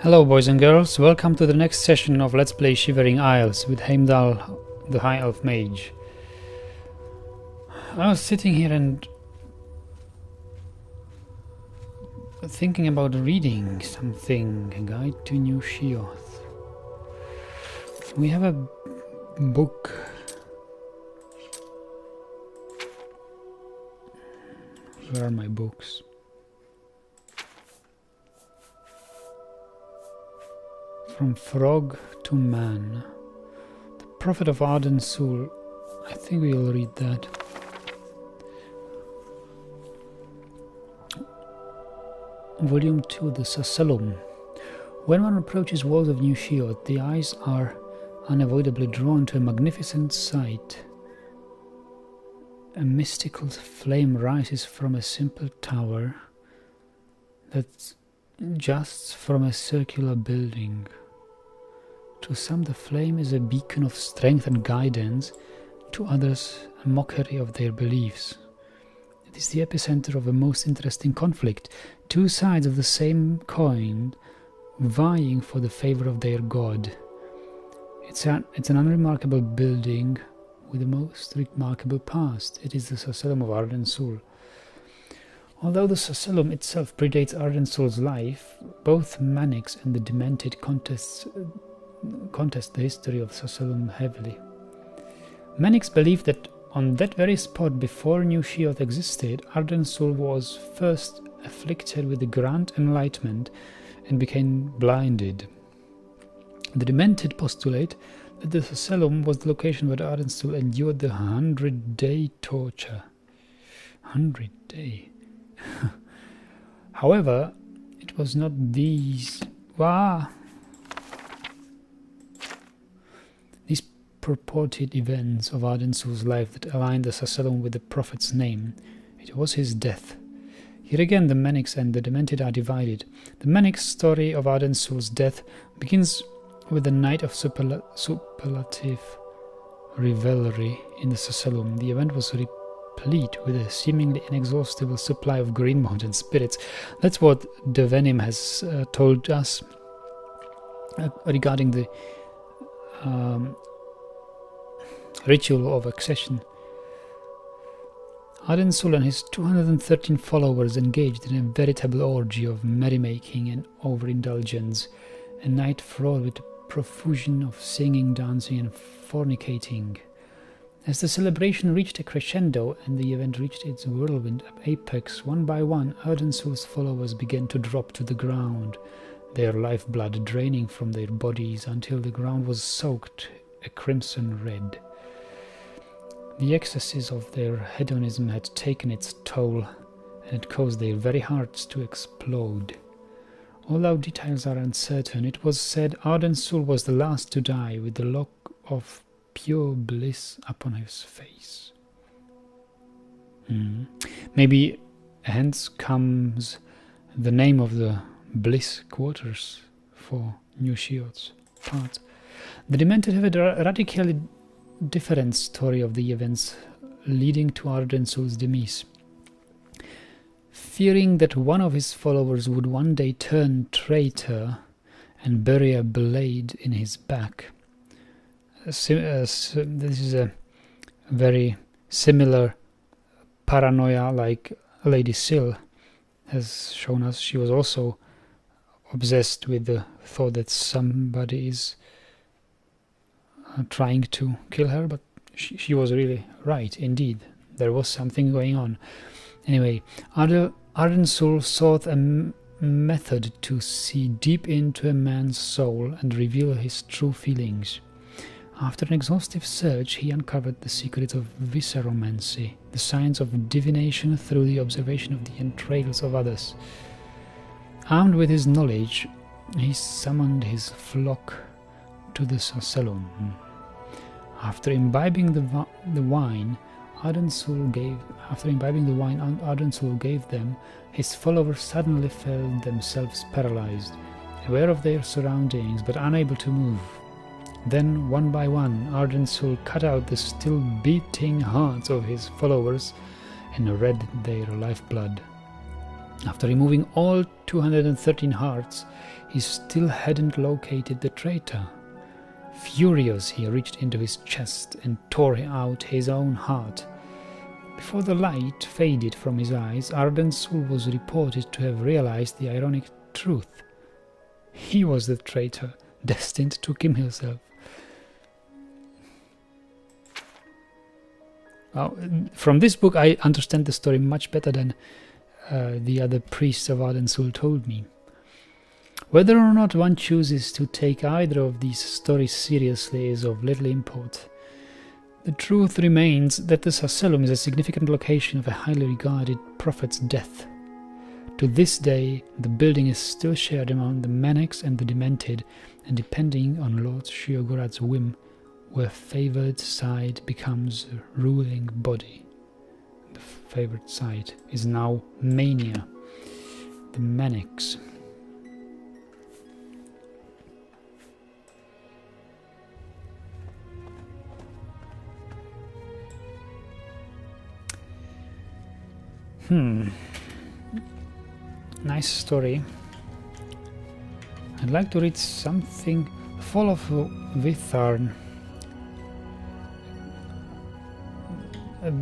Hello boys and girls, welcome to the next session of Let's Play Shivering Isles with Heimdal, the High Elf Mage. I was sitting here and thinking about reading something, a guide to New Sheoth. We have a book. Where are my books? From Frog to Man. The Prophet of Arden Sul. I think we'll read that. Volume 2, The Sacellum. When one approaches walls of New Sheoth, the eyes are unavoidably drawn to a magnificent sight. A mystical flame rises from a simple tower that's just from a circular building. To some the flame is a beacon of strength and guidance, to others a mockery of their beliefs. It is the epicenter of a most interesting conflict, two sides of the same coin vying for the favor of their god. It's an unremarkable building with a most remarkable past. It is the Sacellum of Arden Sul. Although the Sacellum itself predates Arden Sul's life, both Mannix and the Demented contest the history of Sacellum heavily. Mannix believed that on that very spot before New Sheoth existed, Arden Sul was first afflicted with the Grand Enlightenment and became blinded. The Demented postulate that the Sacellum was the location where Arden Sul endured the 100-day torture. 100-day. However, it was not these purported events of Arden Sul's life that aligned the Sacellum with the Prophet's name. It was his death. Here again the Mannix and the Demented are divided. The Mannix story of Arden Sul's death begins with the night of superlative revelry in the Sacellum. The event was replete with a seemingly inexhaustible supply of green mountain spirits. That's what De Venim has told us regarding the ritual of accession. Arden Sul and his 213 followers engaged in a veritable orgy of merrymaking and overindulgence, a night fraught with profusion of singing, dancing and fornicating. As the celebration reached a crescendo and the event reached its whirlwind apex, one by one Arden Sul's followers began to drop to the ground, their lifeblood draining from their bodies until the ground was soaked a crimson red. The excesses of their hedonism had taken its toll, and it caused their very hearts to explode. Although details are uncertain, it was said Arden Sul was the last to die with the look of pure bliss upon his face. Maybe hence comes the name of the Bliss Quarters for New Sheoth's part. The Demented have a radically different story of the events leading to Arden Sul's demise. Fearing that one of his followers would one day turn traitor and bury a blade in his back. This is a very similar paranoia like Lady Sil has shown us. She was also obsessed with the thought that somebody is trying to kill her, but she was really right. Indeed, there was something going on. Anyway, Arden Sul sought a method to see deep into a man's soul and reveal his true feelings. After an exhaustive search, he uncovered the secrets of visceromancy, the science of divination through the observation of the entrails of others. Armed with his knowledge, he summoned his flock to the Sacellum. After imbibing the wine Arden Sul gave them, his followers suddenly felt themselves paralyzed, aware of their surroundings but unable to move. Then, one by one, Arden Sul cut out the still beating hearts of his followers and read their lifeblood. After removing all 213 hearts, he still hadn't located the traitor. Furious, he reached into his chest and tore out his own heart. Before the light faded from his eyes, Arden Sul was reported to have realized the ironic truth. He was the traitor, destined to kill himself. From this book I understand the story much better than the other priests of Arden Sul told me. Whether or not one chooses to take either of these stories seriously is of little import. The truth remains that the Sacellum is a significant location of a highly regarded prophet's death. To this day, the building is still shared among the Manics and the Demented, and depending on Lord Shiogorad's whim, where favoured side becomes a ruling body. The favoured side is now Mania, the Manics. Nice story. I'd like to read something. Fall of Vitharn.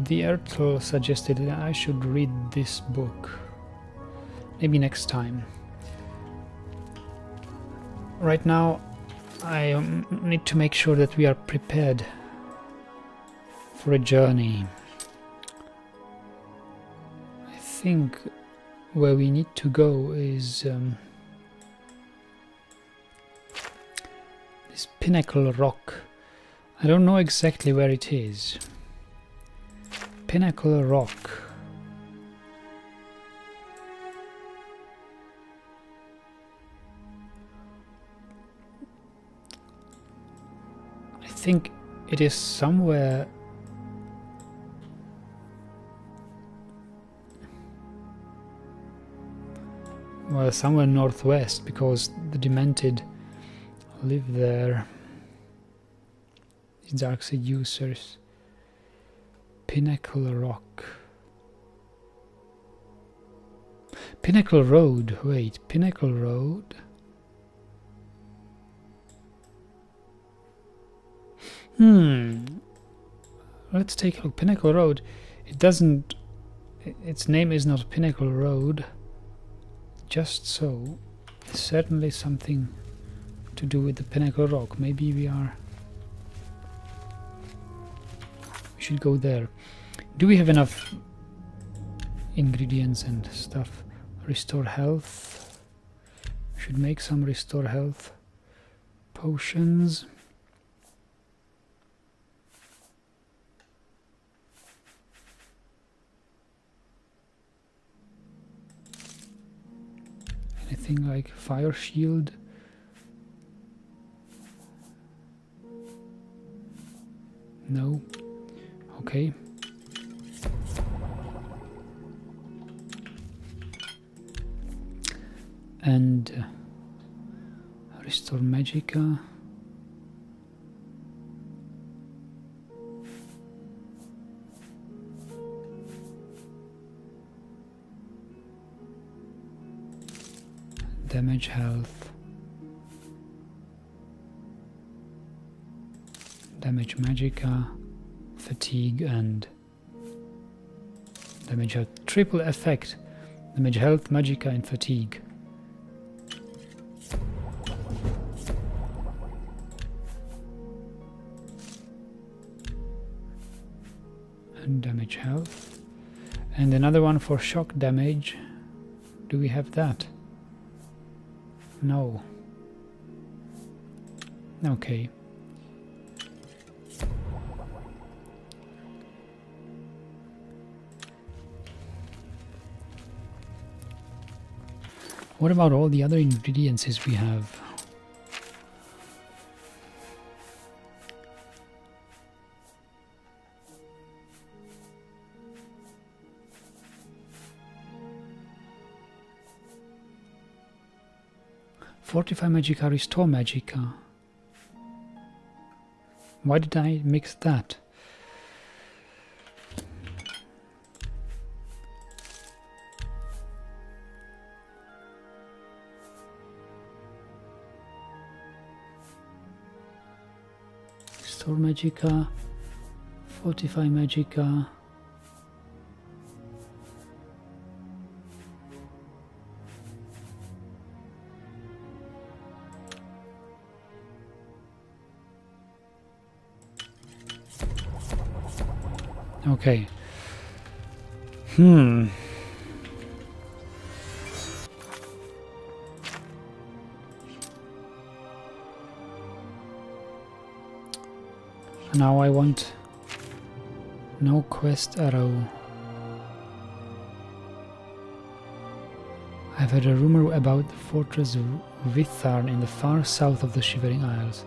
The Ertl suggested that I should read this book. Maybe next time. Right now, I need to make sure that we are prepared for a journey. I think where we need to go is this Pinnacle Rock. I don't know exactly where it is. Pinnacle Rock. I think it is somewhere somewhere northwest, because the Demented live there. These dark seducers. Pinnacle Rock. Pinnacle Road. Wait, Pinnacle Road? Let's take a look. Pinnacle Road. It doesn't... Its name is not Pinnacle Road. Just so. It's certainly something to do with the Pinnacle Rock. Maybe we should go there. Do we have enough ingredients and stuff? Restore health. Should make some restore health potions. Anything like fire shield? No. Okay. And restore magicka. Damage health. Damage magicka. Fatigue and damage health. Triple effect. Damage health, magicka and fatigue. And damage health. And another one for shock damage. Do we have that? No. Okay. What about all the other ingredients we have? Fortify magicka, restore magicka. Why did I mix that? Restore Magica. Fortify Magica. Okay. Now I want no quest arrow. I've heard a rumor about the fortress Vitharn in the far south of the Shivering Isles.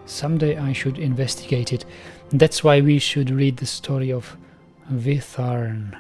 Someday I should investigate it. That's why we should read the story of Vitharn.